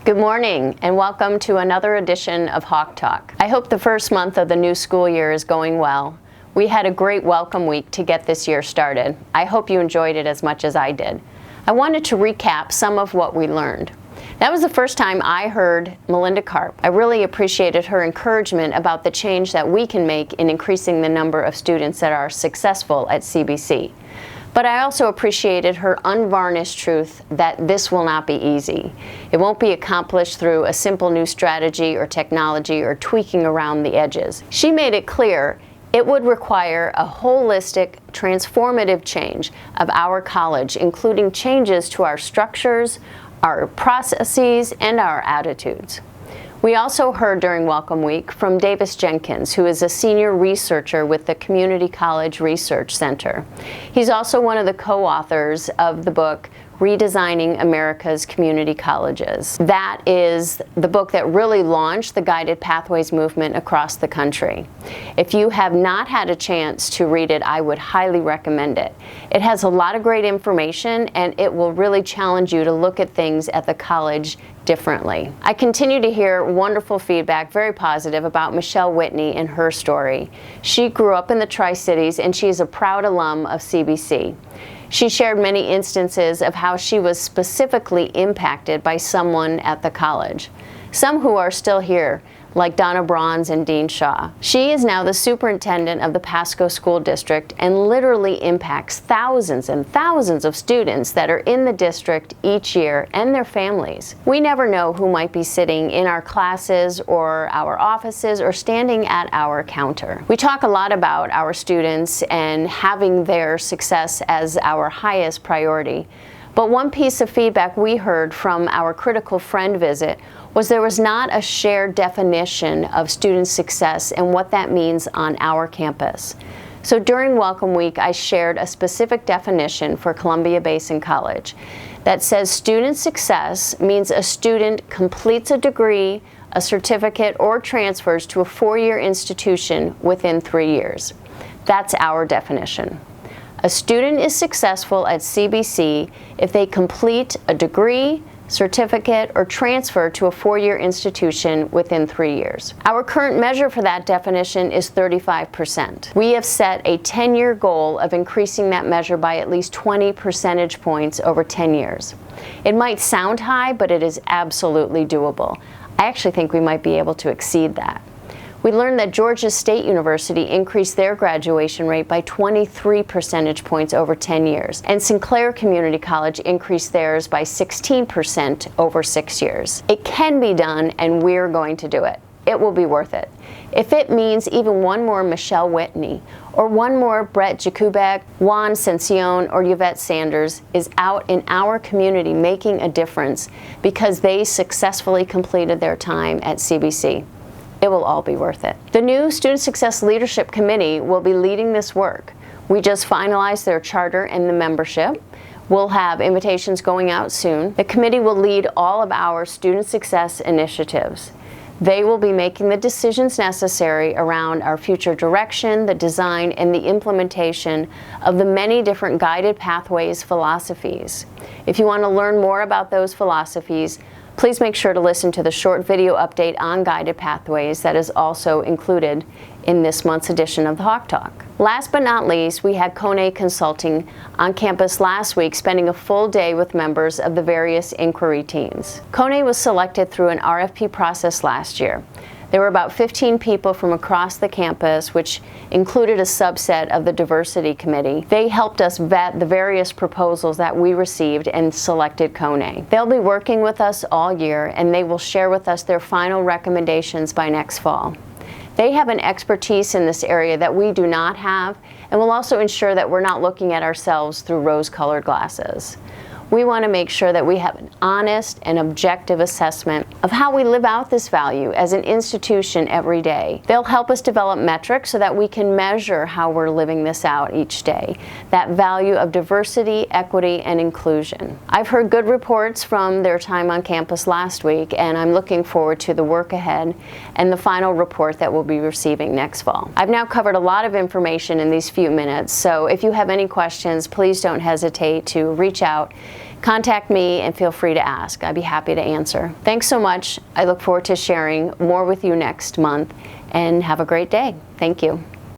Good morning and welcome to another edition of Hawk Talk. I hope the first month of the new school year is going well. We had a great welcome week to get this year started. I hope you enjoyed it as much as I did. I wanted to recap some of what we learned. That was the first time I heard Melinda Karp. I really appreciated her encouragement about the change that we can make in increasing the number of students that are successful at CBC. But I also appreciated her unvarnished truth that this will not be easy. It won't be accomplished through a simple new strategy or technology or tweaking around the edges. She made it clear it would require a holistic, transformative change of our college, including changes to our structures, our processes, and our attitudes. We also heard during Welcome Week from Davis Jenkins, who is a senior researcher with the Community College Research Center. He's also one of the co-authors of the book, Redesigning America's Community Colleges. That is the book that really launched the Guided Pathways movement across the country. If you have not had a chance to read it, I would highly recommend it. It has a lot of great information and it will really challenge you to look at things at the college differently. I continue to hear wonderful feedback, very positive, about Michelle Whitney and her story. She grew up in the Tri-Cities and she is a proud alum of CBC. She shared many instances of how she was specifically impacted by someone at the college. Some who are still here, like Donna Bronze and Dean Shaw. She is now the superintendent of the Pasco School District and literally impacts thousands and thousands of students that are in the district each year and their families. We never know who might be sitting in our classes or our offices or standing at our counter. We talk a lot about our students and having their success as our highest priority. But one piece of feedback we heard from our critical friend visit was there was not a shared definition of student success and what that means on our campus. So during Welcome Week, I shared a specific definition for Columbia Basin College that says student success means a student completes a degree, a certificate, or transfers to a four-year institution within 3 years. That's our definition. A student is successful at CBC if they complete a degree, certificate, or transfer to a four-year institution within 3 years. Our current measure for that definition is 35%. We have set a 10-year goal of increasing that measure by at least 20 percentage points over 10 years. It might sound high, but it is absolutely doable. I actually think we might be able to exceed that. We learned that Georgia State University increased their graduation rate by 23 percentage points over 10 years, and Sinclair Community College increased theirs by 16% over 6 years. It can be done, and we're going to do it. It will be worth it. If it means even one more Michelle Whitney, or one more Brett Jakubek, Juan Cencion, or Yvette Sanders is out in our community making a difference because they successfully completed their time at CBC. It will all be worth it. The new Student Success Leadership Committee will be leading this work. We just finalized their charter and the membership. We'll have invitations going out soon. The committee will lead all of our student success initiatives. They will be making the decisions necessary around our future direction, the design, and the implementation of the many different guided pathways philosophies. If you want to learn more about those philosophies, please make sure to listen to the short video update on Guided Pathways that is also included in this month's edition of the Hawk Talk. Last but not least, we had Kone Consulting on campus last week, spending a full day with members of the various inquiry teams. Kone was selected through an RFP process last year. There were about 15 people from across the campus, which included a subset of the diversity committee. They helped us vet the various proposals that we received and selected Kone. They'll be working with us all year, and they will share with us their final recommendations by next fall. They have an expertise in this area that we do not have, and will also ensure that we're not looking at ourselves through rose-colored glasses. We want to make sure that we have an honest and objective assessment of how we live out this value as an institution every day. They'll help us develop metrics so that we can measure how we're living this out each day, that value of diversity, equity, and inclusion. I've heard good reports from their time on campus last week, and I'm looking forward to the work ahead and the final report that we'll be receiving next fall. I've now covered a lot of information in these few minutes, so if you have any questions, please don't hesitate to reach out. contact me and feel free to ask. I'd be happy to answer. Thanks so much. I look forward to sharing more with you next month, and have a great day. Thank you.